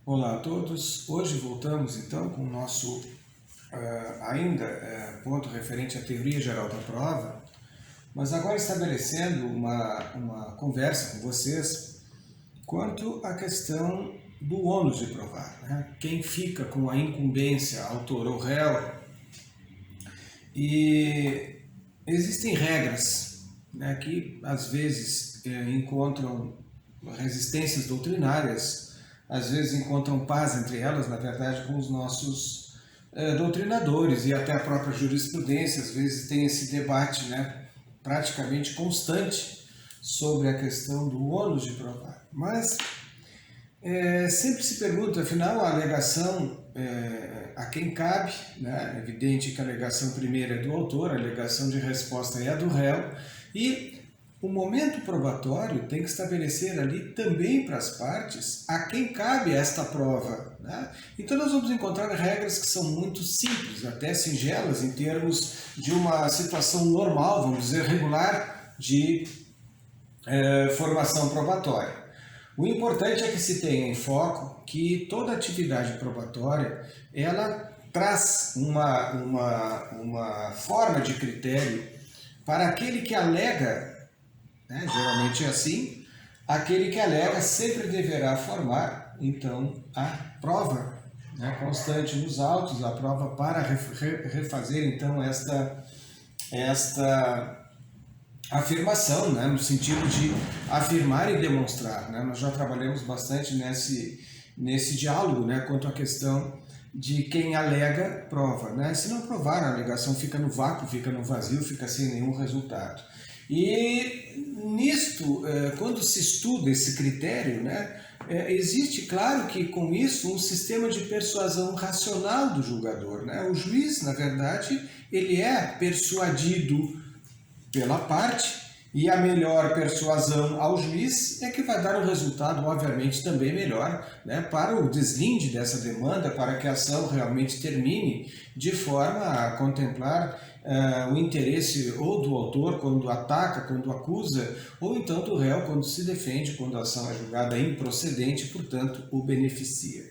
Olá a todos, hoje voltamos então com o nosso ponto referente à teoria geral da prova, mas agora estabelecendo uma conversa com vocês quanto à questão do ônus de provar, né? Quem fica com a incumbência, autor ou réu, e existem regras, né, que às vezes encontram resistências doutrinárias, às vezes encontram paz entre elas, na verdade, com os nossos doutrinadores e até a própria jurisprudência, às vezes tem esse debate, né, praticamente constante sobre a questão do ônus de provar. Mas sempre se pergunta, afinal, a alegação a quem cabe, né? É evidente que a alegação primeira é do autor, a alegação de resposta é a do réu, e o momento probatório tem que estabelecer ali também para as partes a quem cabe esta prova, né? Então nós vamos encontrar regras que são muito simples, até singelas, em termos de uma situação normal, vamos dizer, regular, de formação probatória. O importante é que se tenha em foco que toda atividade probatória ela traz uma forma de critério para aquele que alega, né, geralmente é assim, aquele que alega sempre deverá formar, então, a prova, né, constante nos autos, a prova para refazer, então, esta afirmação, né, no sentido de afirmar e demonstrar, né? Nós já trabalhamos bastante nesse diálogo, né, quanto à questão de quem alega prova, né? Se não provar, a alegação fica no vácuo, fica no vazio, fica sem nenhum resultado. E nisto, quando se estuda esse critério, né, existe, claro que com isso, um sistema de persuasão racional do julgador, né? O juiz, na verdade, ele é persuadido pela parte, e a melhor persuasão ao juiz é que vai dar um resultado, obviamente, também melhor, né, para o deslinde dessa demanda, para que a ação realmente termine de forma a contemplar o interesse ou do autor quando ataca, quando acusa, ou então do réu quando se defende, quando a ação é julgada improcedente, portanto, o beneficia.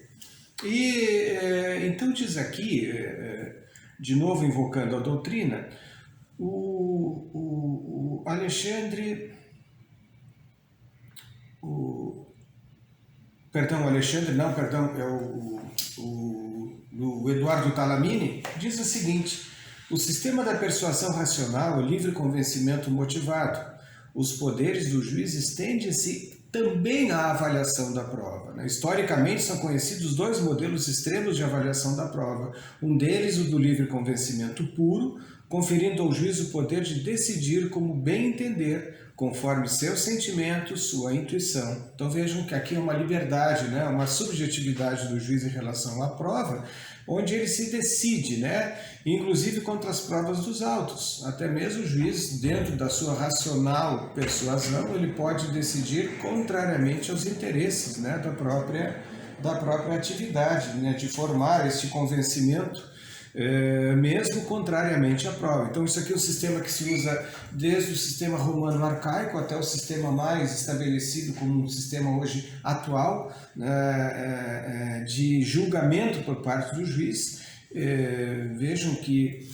E então diz aqui, de novo invocando a doutrina, o Alexandre, o Eduardo Talamini diz o seguinte: o sistema da persuasão racional é o livre convencimento motivado. Os poderes do juiz estendem-se também à avaliação da prova, né? Historicamente são conhecidos dois modelos extremos de avaliação da prova. Um deles, o do livre convencimento puro, conferindo ao juiz o poder de decidir como bem entender, conforme seus sentimentos, sua intuição. Então vejam que aqui é uma liberdade, né? Uma subjetividade do juiz em relação à prova, onde ele se decide, né? Inclusive contra as provas dos autos. Até mesmo o juiz, dentro da sua racional persuasão, ele pode decidir contrariamente aos interesses, né, da própria atividade, né, de formar este convencimento, mesmo contrariamente à prova. Então isso aqui é um sistema que se usa desde o sistema romano arcaico até o sistema mais estabelecido como um sistema hoje atual, de julgamento por parte do juiz. Vejam que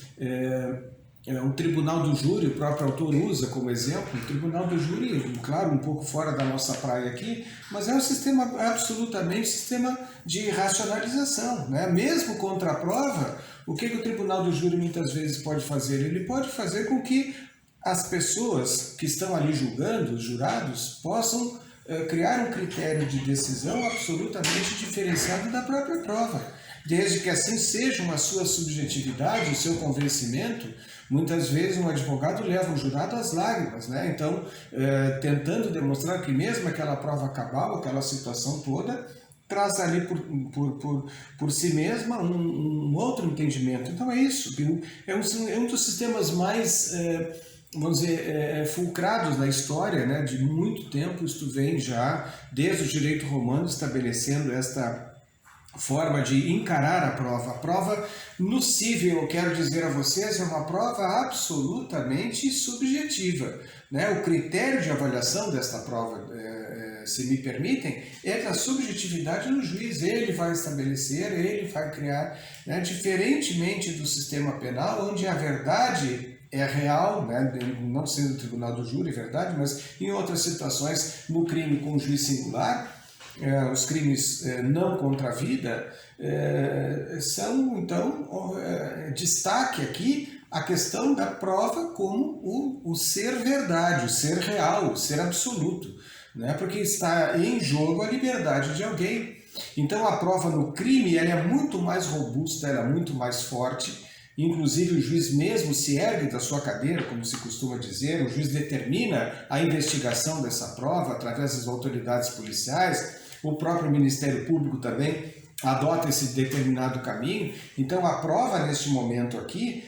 o tribunal do júri, o próprio autor usa como exemplo, o tribunal do júri, claro, um pouco fora da nossa praia aqui, mas é um sistema absolutamente sistema de racionalização, né? Mesmo contra a prova, o que o tribunal do júri muitas vezes pode fazer? Ele pode fazer com que as pessoas que estão ali julgando, os jurados, possam criar um critério de decisão absolutamente diferenciado da própria prova. Desde que assim seja uma sua subjetividade, o seu convencimento, muitas vezes um advogado leva o jurado às lágrimas, né? Então, tentando demonstrar que mesmo aquela prova cabal, aquela situação toda, traz ali por si mesma um outro entendimento. Então é isso, é um dos sistemas mais, vamos dizer, fulcrados na história, né? De muito tempo. Isto vem já desde o direito romano estabelecendo esta forma de encarar a prova. A prova no cível, eu quero dizer a vocês, é uma prova absolutamente subjetiva, né? O critério de avaliação desta prova, se me permitem, é da subjetividade do juiz. Ele vai estabelecer, ele vai criar, né? Diferentemente do sistema penal, onde a verdade é real, né? Não sendo o tribunal do júri, é verdade, mas em outras situações, no crime com juiz singular, os crimes não contra a vida, são, então, destaque aqui a questão da prova como o ser verdade, o ser real, o ser absoluto, né? Porque está em jogo a liberdade de alguém. Então a prova no crime ela é muito mais robusta, ela é muito mais forte. Inclusive o juiz mesmo se ergue da sua cadeira, como se costuma dizer, o juiz determina a investigação dessa prova através das autoridades policiais, o próprio Ministério Público também adota esse determinado caminho. Então a prova neste momento aqui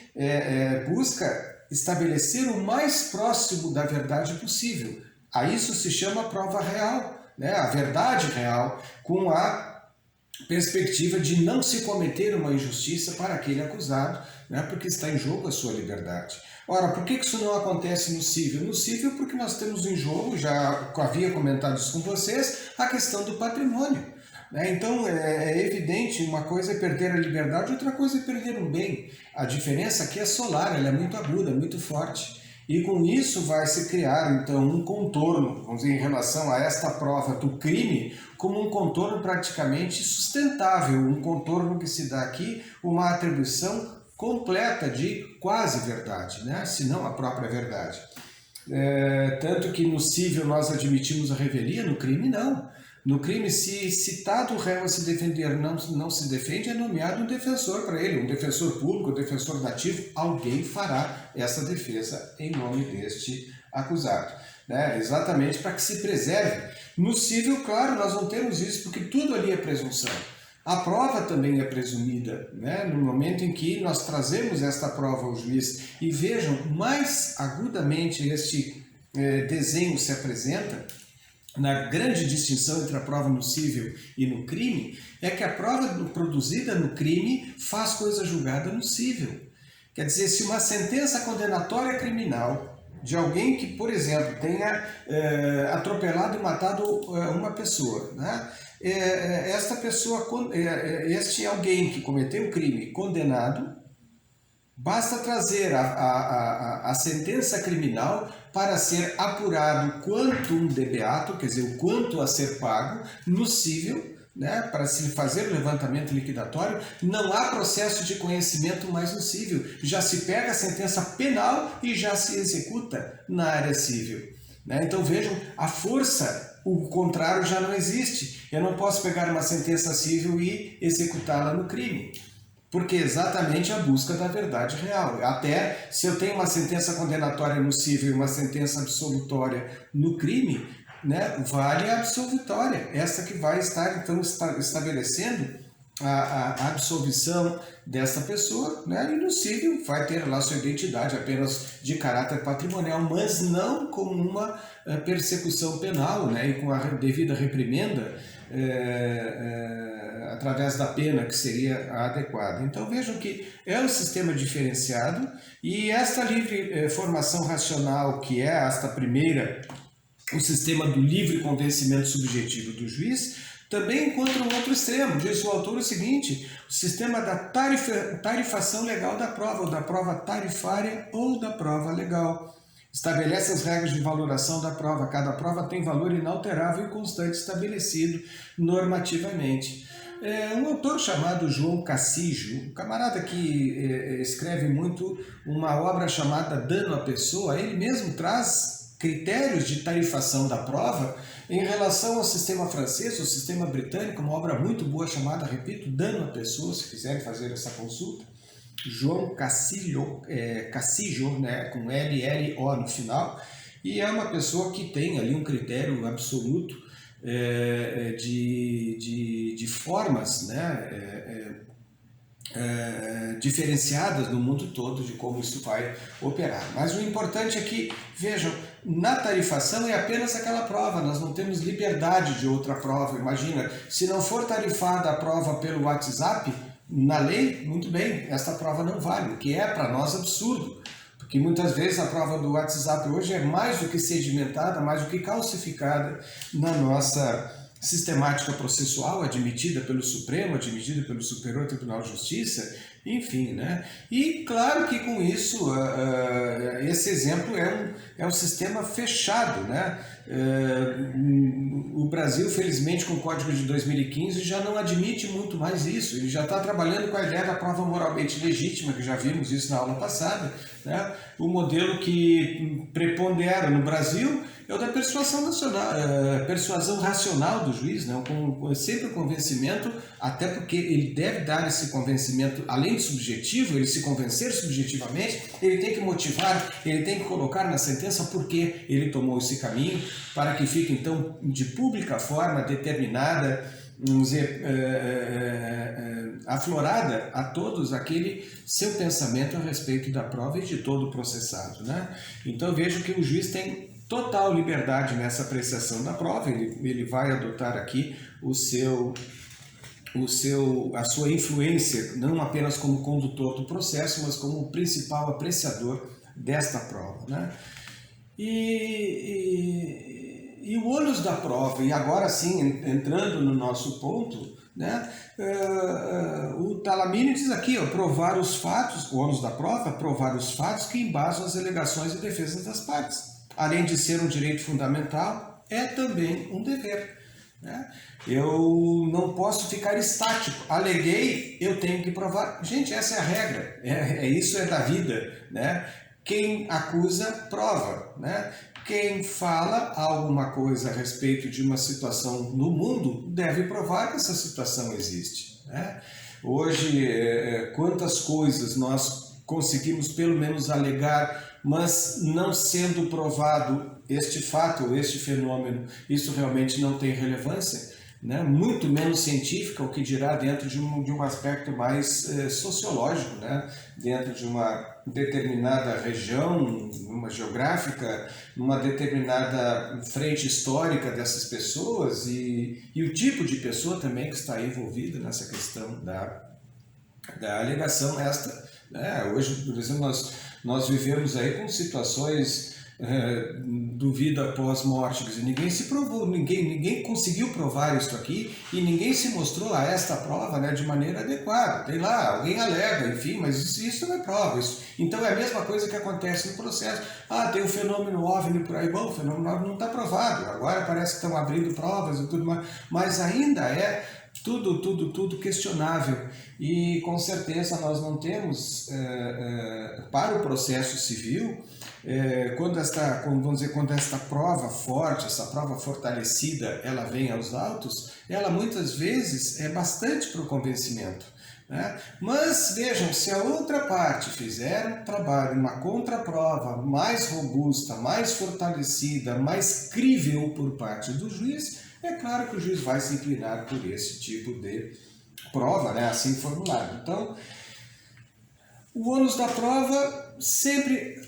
busca estabelecer o mais próximo da verdade possível. A isso se chama prova real, né? A verdade real, com a perspectiva de não se cometer uma injustiça para aquele acusado, né? Porque está em jogo a sua liberdade. Ora, por que isso não acontece no cível? No cível porque nós temos em jogo, já havia comentado isso com vocês, a questão do patrimônio, né? Então é evidente, uma coisa é perder a liberdade, outra coisa é perder um bem. A diferença aqui é solar, ela é muito aguda, muito forte. E com isso vai se criar, então, um contorno, vamos dizer, em relação a esta prova do crime, como um contorno praticamente sustentável, um contorno que se dá aqui uma atribuição completa de quase verdade, né? Se não a própria verdade. Tanto que no cível nós admitimos a revelia, no crime não. No crime, se citado o réu a se defender não se defende, é nomeado um defensor para ele, um defensor público, um defensor nativo, alguém fará essa defesa em nome deste acusado, né? Exatamente para que se preserve. No cível, claro, nós não temos isso, porque tudo ali é presunção. A prova também é presumida, né? No momento em que nós trazemos esta prova ao juiz e vejam, mais agudamente este desenho se apresenta, na grande distinção entre a prova no cível e no crime, é que a prova produzida no crime faz coisa julgada no cível. Quer dizer, se uma sentença condenatória criminal de alguém que, por exemplo, tenha atropelado e matado uma pessoa, né? Esta pessoa, este alguém que cometeu o crime condenado, basta trazer a sentença criminal para ser apurado quantum de beato, quer dizer, o quanto a ser pago, no cível, né, para se fazer o levantamento liquidatório, não há processo de conhecimento mais no cível. Já se pega a sentença penal e já se executa na área cível, né? Então vejam, a força, o contrário já não existe. Eu não posso pegar uma sentença cível e executá-la no crime, porque é exatamente a busca da verdade real. Até se eu tenho uma sentença condenatória no cível e uma sentença absolutória no crime, né, vale a absolutória, essa que vai estar então estabelecendo a absolvição dessa pessoa, né, e no cível vai ter lá sua identidade apenas de caráter patrimonial, mas não como uma persecução penal, né, e com a devida reprimenda através da pena que seria a adequada. Então vejam que é um sistema diferenciado e esta livre formação racional, que é esta primeira, o sistema do livre convencimento subjetivo do juiz, também encontra um outro extremo. Diz o autor o seguinte: o sistema da tarifação legal da prova, ou da prova tarifária ou da prova legal. Estabelece as regras de valoração da prova. Cada prova tem valor inalterável e constante estabelecido normativamente. Um autor chamado João Cassillo, um camarada que escreve muito uma obra chamada Dano à Pessoa, ele mesmo traz critérios de tarifação da prova em relação ao sistema francês, ao sistema britânico, uma obra muito boa chamada, repito, Dano à Pessoa, se quiserem fazer essa consulta. João Cassillo, né, com L-L-O no final, e é uma pessoa que tem ali um critério absoluto de formas, né, diferenciadas no mundo todo de como isso vai operar. Mas o importante é que, vejam, na tarifação é apenas aquela prova, nós não temos liberdade de outra prova. Imagina, se não for tarifada a prova pelo WhatsApp, na lei, muito bem, essa prova não vale, o que é para nós absurdo. Porque muitas vezes a prova do WhatsApp hoje é mais do que sedimentada, mais do que calcificada na nossa sistemática processual, admitida pelo Supremo, admitida pelo Superior Tribunal de Justiça, enfim, né? E claro que com isso, esse exemplo é um sistema fechado, né? O Brasil, felizmente, com o Código de 2015, já não admite muito mais isso. Ele já está trabalhando com a ideia da prova moralmente legítima, que já vimos isso na aula passada, né? O modelo que prepondera no Brasil é o da persuasão nacional, persuasão racional do juiz, né? Sempre o convencimento, até porque ele deve dar esse convencimento, além de subjetivo, ele se convencer subjetivamente, ele tem que motivar, ele tem que colocar na sentença por que ele tomou esse caminho, para que fique então de pública forma determinada, vamos dizer, aflorada a todos aquele seu pensamento a respeito da prova e de todo o processado, né? Então vejo que o juiz tem total liberdade nessa apreciação da prova, ele vai adotar aqui a sua influência, não apenas como condutor do processo, mas como o principal apreciador desta prova, né? E o ônus da prova, e agora sim, entrando no nosso ponto, né? O Talamini diz aqui, ó, provar os fatos, o ônus da prova, provar os fatos que embasam as alegações e defesas das partes. Além de ser um direito fundamental, é também um dever, né? Eu não posso ficar estático. Aleguei, eu tenho que provar. Gente, essa é a regra. Isso é da vida, né? Quem acusa, prova, né? Quem fala alguma coisa a respeito de uma situação no mundo deve provar que essa situação existe, né? Hoje, quantas coisas nós conseguimos pelo menos alegar, mas não sendo provado este fato ou este fenômeno, isso realmente não tem relevância, né? Muito menos científica, o que dirá dentro de um aspecto mais sociológico, né? Dentro de uma determinada região, uma geográfica, numa determinada frente histórica dessas pessoas e o tipo de pessoa também que está envolvida nessa questão da alegação esta, né? Hoje, por exemplo, nós vivemos aí com situações do vida pós-morte, quer dizer, ninguém se provou, ninguém conseguiu provar isso aqui e ninguém se mostrou a esta prova, né, de maneira adequada. Tem lá, alguém alega, enfim, mas isso não é prova. Então é a mesma coisa que acontece no processo. Ah, tem um fenômeno OVNI por aí, bom, o fenômeno OVNI não está provado, agora parece que estão abrindo provas e tudo mais, mas ainda é tudo questionável e com certeza nós não temos para o processo civil, quando esta prova forte, essa prova fortalecida, ela vem aos autos, ela muitas vezes é bastante para o convencimento, né? Mas vejam, se a outra parte fizer um trabalho, uma contraprova mais robusta, mais fortalecida, mais crível por parte do juiz, é claro que o juiz vai se inclinar por esse tipo de prova, né, assim formulado. Então, o ônus da prova sempre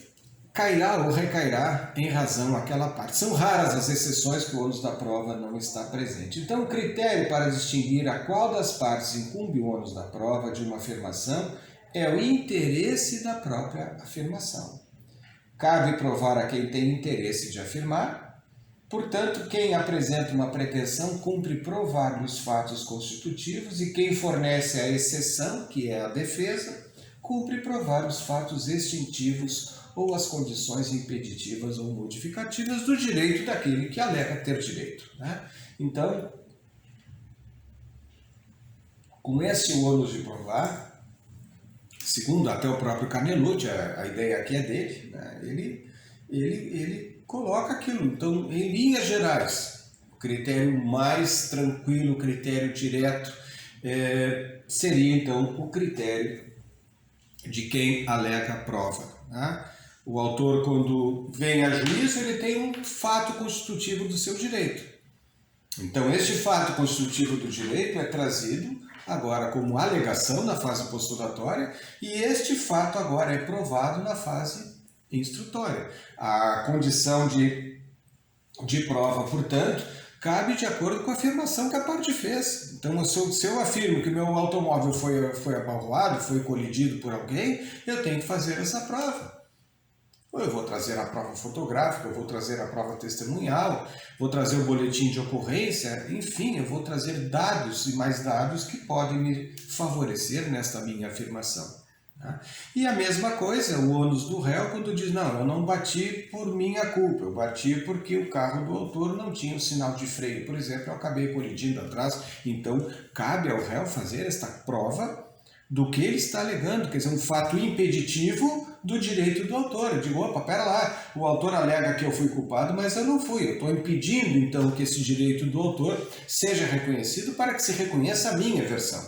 cairá ou recairá em razão àquela parte. São raras as exceções que o ônus da prova não está presente. Então, o critério para distinguir a qual das partes incumbe o ônus da prova de uma afirmação é o interesse da própria afirmação. Cabe provar a quem tem interesse de afirmar. Portanto, quem apresenta uma pretensão cumpre provar os fatos constitutivos e quem fornece a exceção, que é a defesa, cumpre provar os fatos extintivos ou as condições impeditivas ou modificativas do direito daquele que alega ter direito, né? Então, com esse ônus de provar, segundo até o próprio Canelucci, a ideia aqui é dele, né? Ele coloca aquilo. Então, em linhas gerais, o critério mais tranquilo, o critério direto, seria então o critério de quem alega a prova, né? O autor, quando vem a juízo, ele tem um fato constitutivo do seu direito. Então, este fato constitutivo do direito é trazido agora como alegação na fase postulatória e este fato agora é provado na fase instrutória. A condição de prova, portanto, cabe de acordo com a afirmação que a parte fez. Então, se eu afirmo que o meu automóvel foi abalroado, foi colidido por alguém, eu tenho que fazer essa prova. Ou eu vou trazer a prova fotográfica, eu vou trazer a prova testemunhal, vou trazer o boletim de ocorrência, enfim, eu vou trazer dados e mais dados que podem me favorecer nesta minha afirmação. E a mesma coisa, o ônus do réu, quando diz, não, eu não bati por minha culpa, eu bati porque o carro do autor não tinha o sinal de freio, por exemplo, eu acabei colidindo atrás, então cabe ao réu fazer esta prova do que ele está alegando, quer dizer, um fato impeditivo do direito do autor. Eu digo, opa, pera lá, o autor alega que eu fui culpado, mas eu não fui, eu estou impedindo então que esse direito do autor seja reconhecido para que se reconheça a minha versão,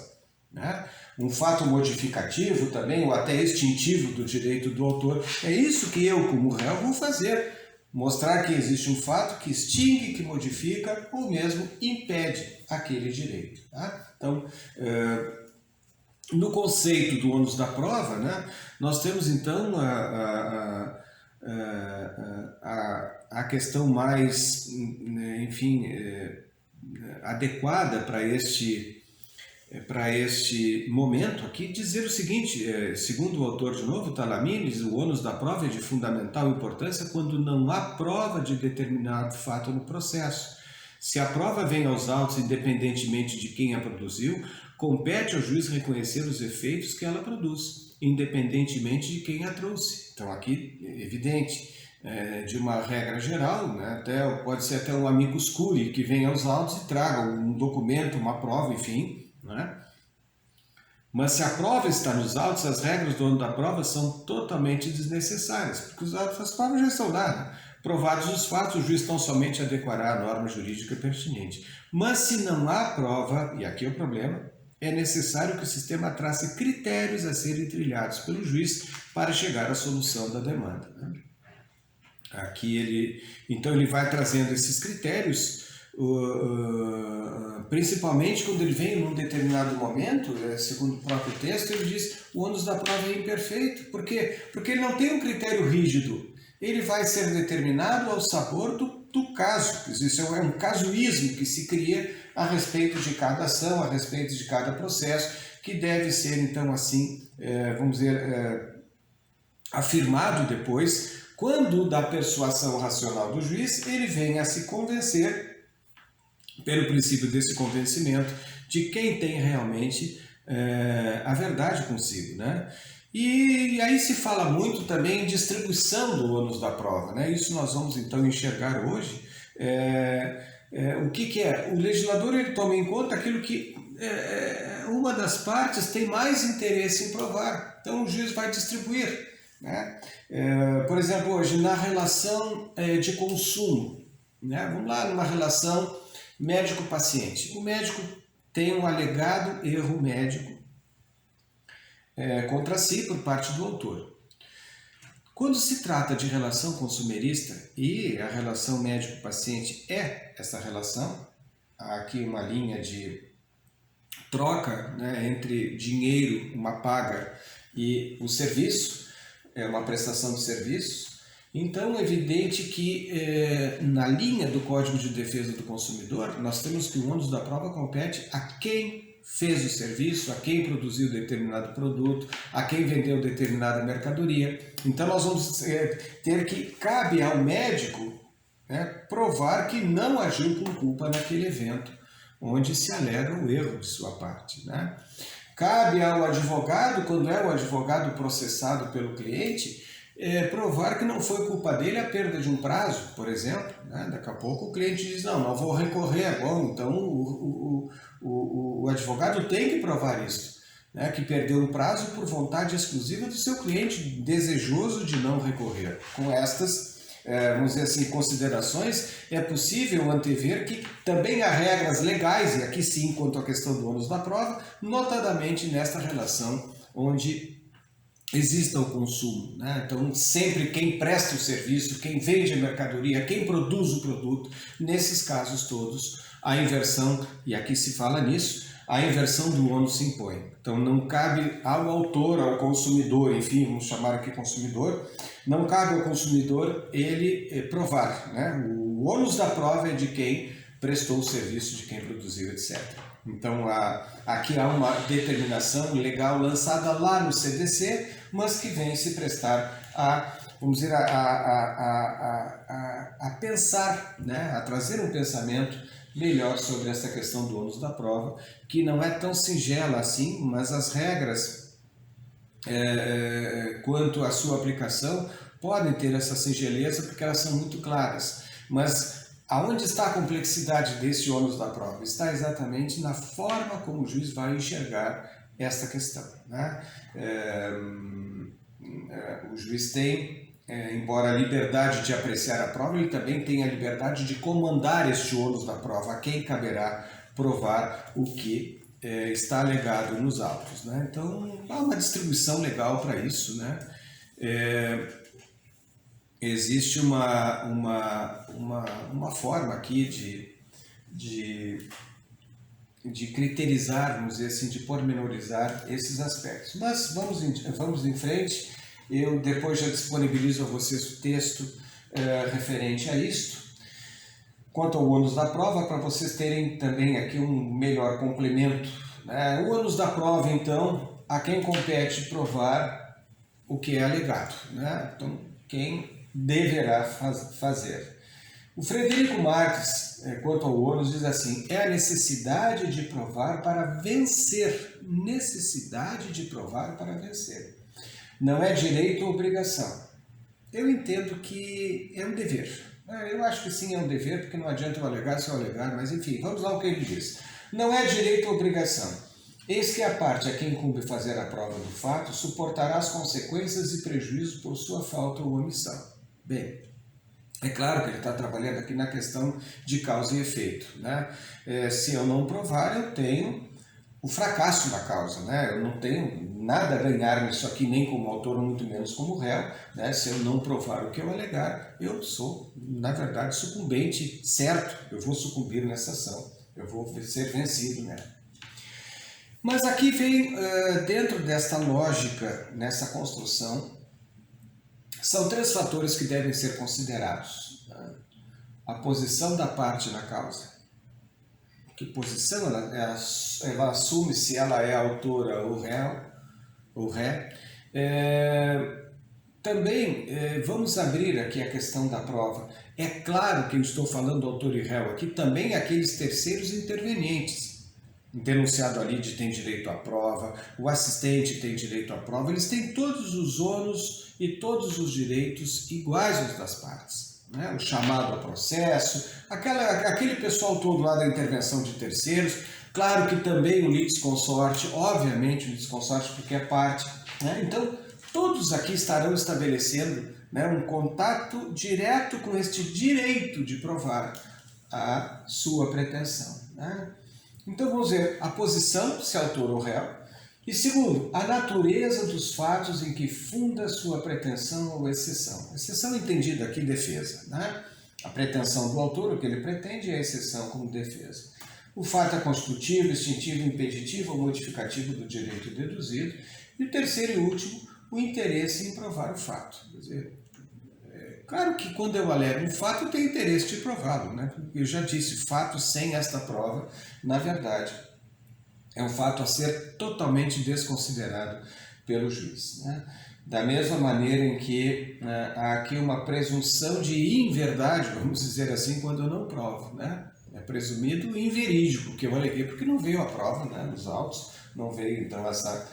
né? Um fato modificativo também, ou até extintivo do direito do autor. É isso que eu, como réu, vou fazer. Mostrar que existe um fato que extingue, que modifica, ou mesmo impede aquele direito. Tá? Então, no conceito do ônus da prova, né, nós temos então a questão mais, enfim, adequada para este momento aqui, dizer o seguinte, segundo o autor de novo, Thalamides, o ônus da prova é de fundamental importância quando não há prova de determinado fato no processo. Se a prova vem aos autos independentemente de quem a produziu, compete ao juiz reconhecer os efeitos que ela produz, independentemente de quem a trouxe. Então aqui é evidente, de uma regra geral, né, pode ser até um amicus curiae que venha aos autos e traga um documento, uma prova, enfim, né? Mas se a prova está nos autos, as regras do ônus da prova são totalmente desnecessárias, porque os autos das provas já estão lá. Provados os fatos, o juiz tão somente adequará a norma jurídica pertinente. Mas se não há prova, e aqui é o problema, é necessário que o sistema trace critérios a serem trilhados pelo juiz para chegar à solução da demanda, né? Aqui então ele vai trazendo esses critérios, principalmente quando ele vem num determinado momento, segundo o próprio texto, ele diz o ônus da prova é imperfeito. Por quê? Porque ele não tem um critério rígido. Ele vai ser determinado ao sabor do caso. Isso é um casuísmo que se cria a respeito de cada ação, a respeito de cada processo, que deve ser, então, assim, vamos dizer, afirmado depois, quando da persuasão racional do juiz, ele vem a se convencer, pelo princípio desse convencimento, de quem tem realmente a verdade consigo, né? E aí se fala muito também em distribuição do ônus da prova, né? Isso nós vamos então enxergar hoje. O que é? O legislador ele toma em conta aquilo que uma das partes tem mais interesse em provar. Então o juiz vai distribuir, né? Por exemplo, hoje na relação de consumo, né? Vamos lá, numa relação médico-paciente. O médico tem um alegado erro médico contra si por parte do autor. Quando se trata de relação consumerista e a relação médico-paciente é essa relação, há aqui uma linha de troca, né, entre dinheiro, uma paga, e o serviço, uma prestação de serviço. Então é evidente que na linha do Código de Defesa do Consumidor nós temos que o ônus da prova compete a quem fez o serviço, a quem produziu determinado produto, a quem vendeu determinada mercadoria. Então nós vamos ter que, cabe ao médico, né, provar que não agiu com culpa naquele evento, onde se alega o erro de sua parte, né? Cabe ao advogado, quando é o advogado processado pelo cliente, provar que não foi culpa dele a perda de um prazo, por exemplo, né? Daqui a pouco o cliente diz, não vou recorrer, bom, então o advogado tem que provar isso, né? Que perdeu um prazo por vontade exclusiva do seu cliente, desejoso de não recorrer. Com estas, vamos dizer assim, considerações, é possível antever que também há regras legais, e aqui sim, quanto à questão do ônus da prova, notadamente nesta relação onde exista o consumo, né? Então, sempre quem presta o serviço, quem vende a mercadoria, quem produz o produto, nesses casos todos, a inversão, e aqui se fala nisso, a inversão do ônus se impõe. Então não cabe ao autor, ao consumidor, enfim, vamos chamar aqui consumidor, não cabe ao consumidor ele provar, né? O ônus da prova é de quem prestou o serviço, de quem produziu, etc. Então aqui há uma determinação legal lançada lá no CDC, mas que vem se prestar a, vamos dizer, a pensar, né? A trazer um pensamento melhor sobre essa questão do ônus da prova, que não é tão singela assim, mas as regras quanto à sua aplicação podem ter essa singeleza porque elas são muito claras. Mas aonde está a complexidade desse ônus da prova? Está exatamente na forma como o juiz vai enxergar esta questão, né? O juiz tem, embora a liberdade de apreciar a prova, ele também tem a liberdade de comandar este ônus da prova, a quem caberá provar o que está alegado nos autos, né? Então, há uma distribuição legal para isso, né? Existe uma forma aqui de criterizar, vamos dizer assim, de pormenorizar esses aspectos. Mas vamos em frente. Eu depois já disponibilizo a vocês o texto referente a isto. Quanto ao ônus da prova, para vocês terem também aqui um melhor complemento, né? O ônus da prova, então, a quem compete provar o que é alegado, né? Então, quem deverá fazer. O Frederico Marques, quanto ao ônus, diz assim: é a necessidade de provar para vencer. Necessidade de provar para vencer. Não é direito ou obrigação. Eu entendo que é um dever. Eu acho que sim, é um dever, porque não adianta eu alegar se eu alegar, mas enfim, vamos lá ao que ele diz. Não é direito ou obrigação. Eis que a parte a quem incumbe fazer a prova do fato suportará as consequências e prejuízo por sua falta ou omissão. Bem, é claro que ele está trabalhando aqui na questão de causa e efeito, né? Se eu não provar, eu tenho o fracasso da causa, né? Eu não tenho nada a ganhar nisso aqui, nem como autor, muito menos como réu, né? Se eu não provar o que eu alegar, eu sou, na verdade, sucumbente, certo? Eu vou sucumbir nessa ação, eu vou ser vencido, né? Mas aqui vem, dentro desta lógica, nessa construção, são 3 fatores que devem ser considerados, né? A posição da parte na causa. Que posição ela assume, se ela é autora ou ré. Também vamos abrir aqui a questão da prova. É claro que eu estou falando autor e réu aqui, também aqueles terceiros intervenientes. O denunciado ali tem direito à prova, o assistente tem direito à prova, eles têm todos os ônus e todos os direitos iguais aos das partes, né? O chamado a processo, aquele pessoal todo lá da intervenção de terceiros, claro que também o litisconsorte, obviamente o litisconsorte porque é parte, né? Então, todos aqui estarão estabelecendo, né, um contato direto com este direito de provar a sua pretensão, né? Então vamos ver a posição, se autor ou réu, e segundo, a natureza dos fatos em que funda sua pretensão ou exceção. Exceção entendida aqui defesa, né? A pretensão do autor, o que ele pretende, e a exceção como defesa. O fato é constitutivo, extintivo, impeditivo ou modificativo do direito deduzido. E o terceiro e último, o interesse em provar o fato. Quer dizer, claro que quando eu alego um fato, eu tenho interesse de prová-lo, né? Eu já disse, fato sem esta prova, na verdade, é um fato a ser totalmente desconsiderado pelo juiz, né? Da mesma maneira em que há aqui uma presunção de inverdade, vamos dizer assim, quando eu não provo, né? É presumido inverídico, que eu aleguei porque não veio a prova, né, nos autos, não veio então esta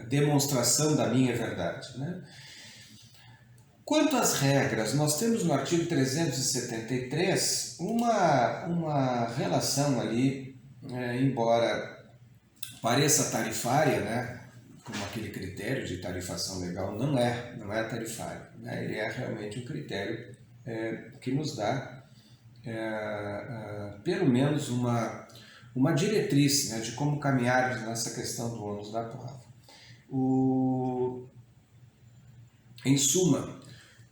demonstração da minha verdade, né? Quanto às regras, nós temos no artigo 373 uma relação ali, embora pareça tarifária, né, como aquele critério de tarifação legal, não é tarifário, né? Ele é realmente um critério que nos dá pelo menos uma diretriz, né, de como caminharmos nessa questão do ônus da prova. Em suma,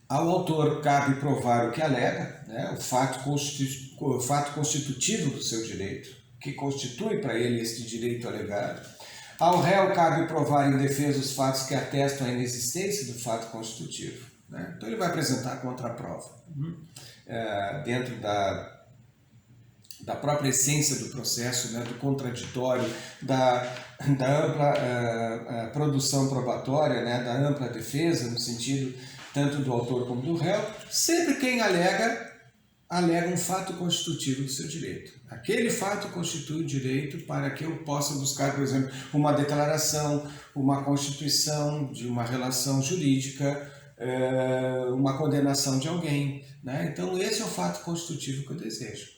Ao autor cabe provar o que alega, né, o fato constitutivo do seu direito, que constitui para ele este direito alegado. Ao réu cabe provar em defesa os fatos que atestam a inexistência do fato constitutivo. Né? Então ele vai apresentar a contraprova. Dentro da própria essência do processo, né, do contraditório, da ampla produção probatória, né, da ampla defesa, no sentido tanto do autor como do réu, sempre quem alega um fato constitutivo do seu direito. Aquele fato constitui o direito para que eu possa buscar, por exemplo, uma declaração, uma constituição de uma relação jurídica, uma condenação de alguém. Né? Então, esse é o fato constitutivo que eu desejo.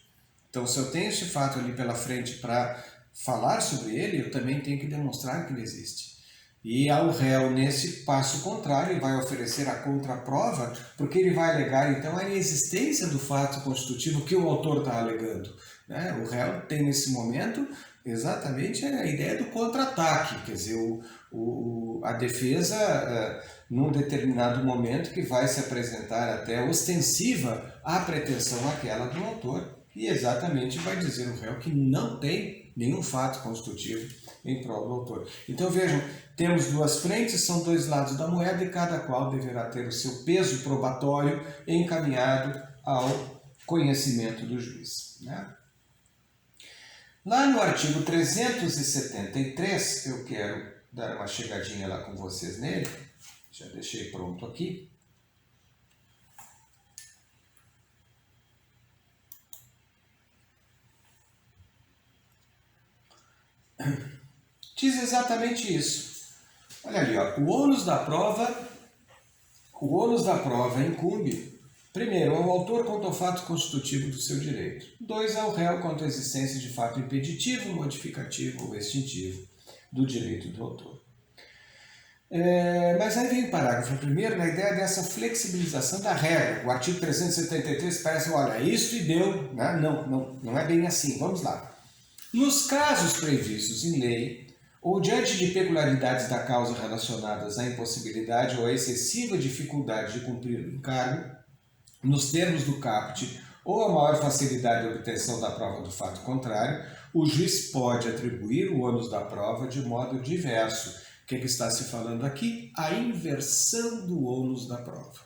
Então, se eu tenho esse fato ali pela frente para falar sobre ele, eu também tenho que demonstrar que ele existe. E ao réu, nesse passo contrário, ele vai oferecer a contraprova, porque ele vai alegar, então, a inexistência do fato constitutivo que o autor está alegando. Né? O réu tem, nesse momento, exatamente a ideia do contra-ataque, quer dizer, a defesa, num determinado momento, que vai se apresentar até ostensiva à pretensão aquela do autor, e exatamente vai dizer o réu que não tem nenhum fato constitutivo em prol do autor. Então vejam, temos duas frentes, são dois lados da moeda e cada qual deverá ter o seu peso probatório encaminhado ao conhecimento do juiz. Né? Lá no artigo 373, eu quero dar uma chegadinha lá com vocês nele, já deixei pronto aqui. Diz exatamente isso. Olha ali, ó, o ônus da prova incumbe, primeiro, ao autor quanto ao fato constitutivo do seu direito. 2, ao réu quanto à existência de fato impeditivo, modificativo ou extintivo do direito do autor. Mas aí vem o parágrafo primeiro na ideia dessa flexibilização da regra. O artigo 373 parece, olha, isso e deu, né? Não é bem assim, vamos lá. Nos casos previstos em lei, ou diante de peculiaridades da causa relacionadas à impossibilidade ou à excessiva dificuldade de cumprir o encargo, nos termos do caput, ou a maior facilidade de obtenção da prova do fato contrário, o juiz pode atribuir o ônus da prova de modo diverso. O que está se falando aqui? A inversão do ônus da prova.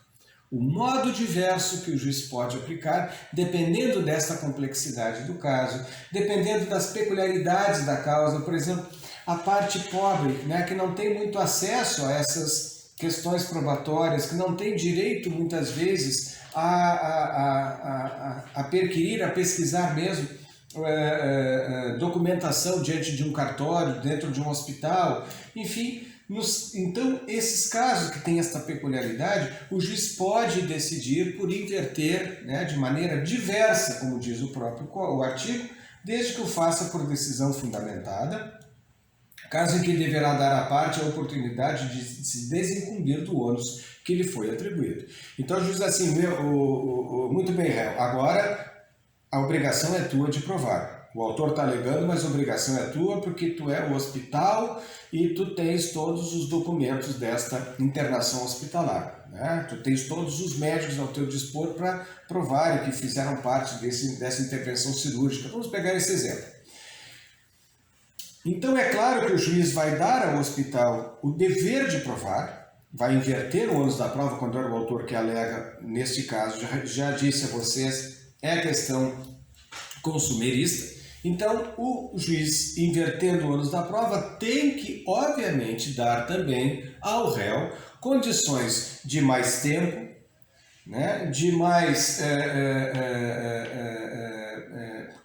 O modo diverso que o juiz pode aplicar, dependendo desta complexidade do caso, dependendo das peculiaridades da causa, por exemplo, a parte pobre, né, que não tem muito acesso a essas questões probatórias, que não tem direito, muitas vezes, a perquirir, a pesquisar mesmo documentação diante de um cartório, dentro de um hospital, enfim. Então, esses casos que têm esta peculiaridade, o juiz pode decidir por inverter, né, de maneira diversa, como diz o próprio artigo, desde que o faça por decisão fundamentada, caso em que deverá dar à parte a oportunidade de se desincumbir do ônus que lhe foi atribuído. Então, o juiz diz assim, muito bem, réu, agora a obrigação é tua de provar. O autor está alegando, mas a obrigação é tua porque tu é o hospital e tu tens todos os documentos desta internação hospitalar. Né? Tu tens todos os médicos ao teu dispor para provar que fizeram parte dessa intervenção cirúrgica. Vamos pegar esse exemplo. Então é claro que o juiz vai dar ao hospital o dever de provar, vai inverter o ônus da prova quando é o autor que alega, neste caso, já disse a vocês, é a questão consumerista. Então, o juiz, invertendo o ônus da prova, tem que, obviamente, dar também ao réu condições de mais tempo, né, de mais,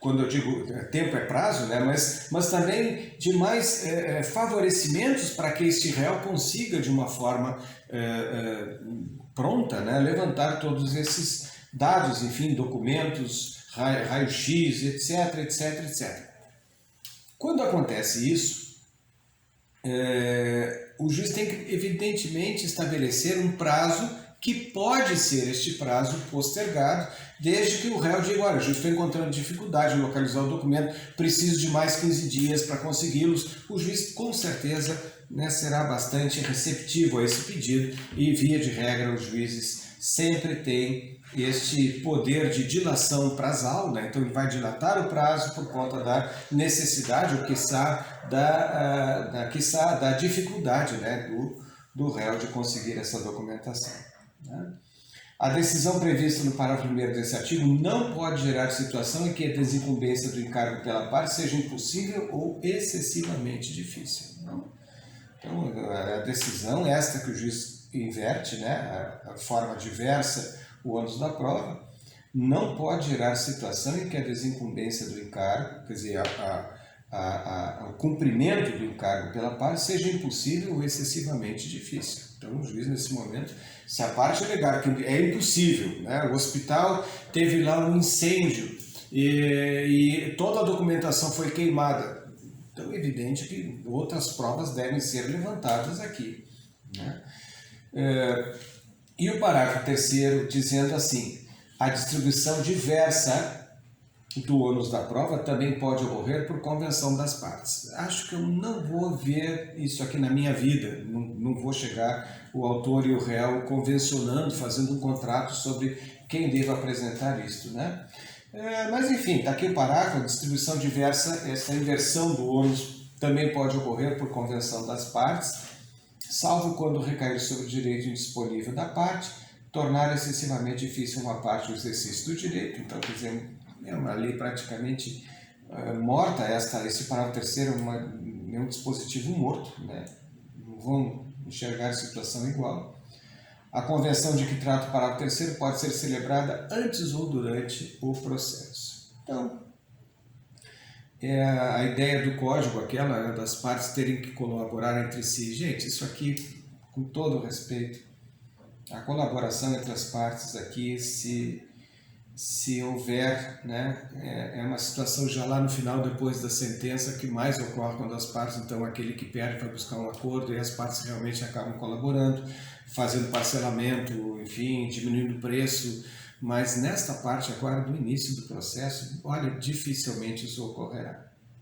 quando eu digo tempo é prazo, né, mas também de mais favorecimentos para que este réu consiga, de uma forma pronta, né, levantar todos esses dados, enfim, documentos, raio-x, etc, etc, etc. Quando acontece isso, o juiz tem que, evidentemente, estabelecer um prazo que pode ser este prazo postergado, desde que o réu diga, olha, eu estou encontrando dificuldade em localizar o documento, preciso de mais 15 dias para consegui-los. O juiz, com certeza, né, será bastante receptivo a esse pedido e, via de regra, os juízes sempre tem este poder de dilação prazal, né? Então ele vai dilatar o prazo por conta da necessidade, ou quiçá da dificuldade, né, do réu de conseguir essa documentação, né? A decisão prevista no parágrafo 1º desse artigo não pode gerar situação em que a desincumbência do encargo pela parte seja impossível ou excessivamente difícil. Não? Então, a decisão esta que o juiz inverte, né, a forma diversa, o ônus da prova, não pode gerar situação em que a desincumbência do encargo, quer dizer, o cumprimento do encargo pela parte seja impossível ou excessivamente difícil. Então, o juiz, nesse momento, se a parte alegar que é impossível, né, o hospital teve lá um incêndio e toda a documentação foi queimada, então é evidente que outras provas devem ser levantadas aqui, né? E o parágrafo 3º dizendo assim: a distribuição diversa do ônus da prova também pode ocorrer por convenção das partes. Acho que eu não vou ver isso aqui na minha vida, não vou chegar o autor e o réu convencionando, fazendo um contrato sobre quem deve apresentar isto, né? Mas enfim, está aqui o parágrafo: a distribuição diversa, essa inversão do ônus também pode ocorrer por convenção das partes, salvo quando recair sobre o direito indisponível da parte, tornar excessivamente difícil uma parte o exercício do direito. Então, quer dizer, é uma lei praticamente morta, esse parágrafo 3º é um dispositivo morto, né? Não vão enxergar a situação igual. A convenção de que trata o parágrafo 3º pode ser celebrada antes ou durante o processo. Então, a ideia do código, aquela, né, das partes terem que colaborar entre si. Gente, isso aqui, com todo o respeito, a colaboração entre as partes aqui, se houver, né, é uma situação já lá no final, depois da sentença, que mais ocorre quando as partes, então aquele que perde vai buscar um acordo e as partes realmente acabam colaborando, fazendo parcelamento, enfim, diminuindo o preço, mas nesta parte agora do início do processo, olha, dificilmente isso ocorrerá.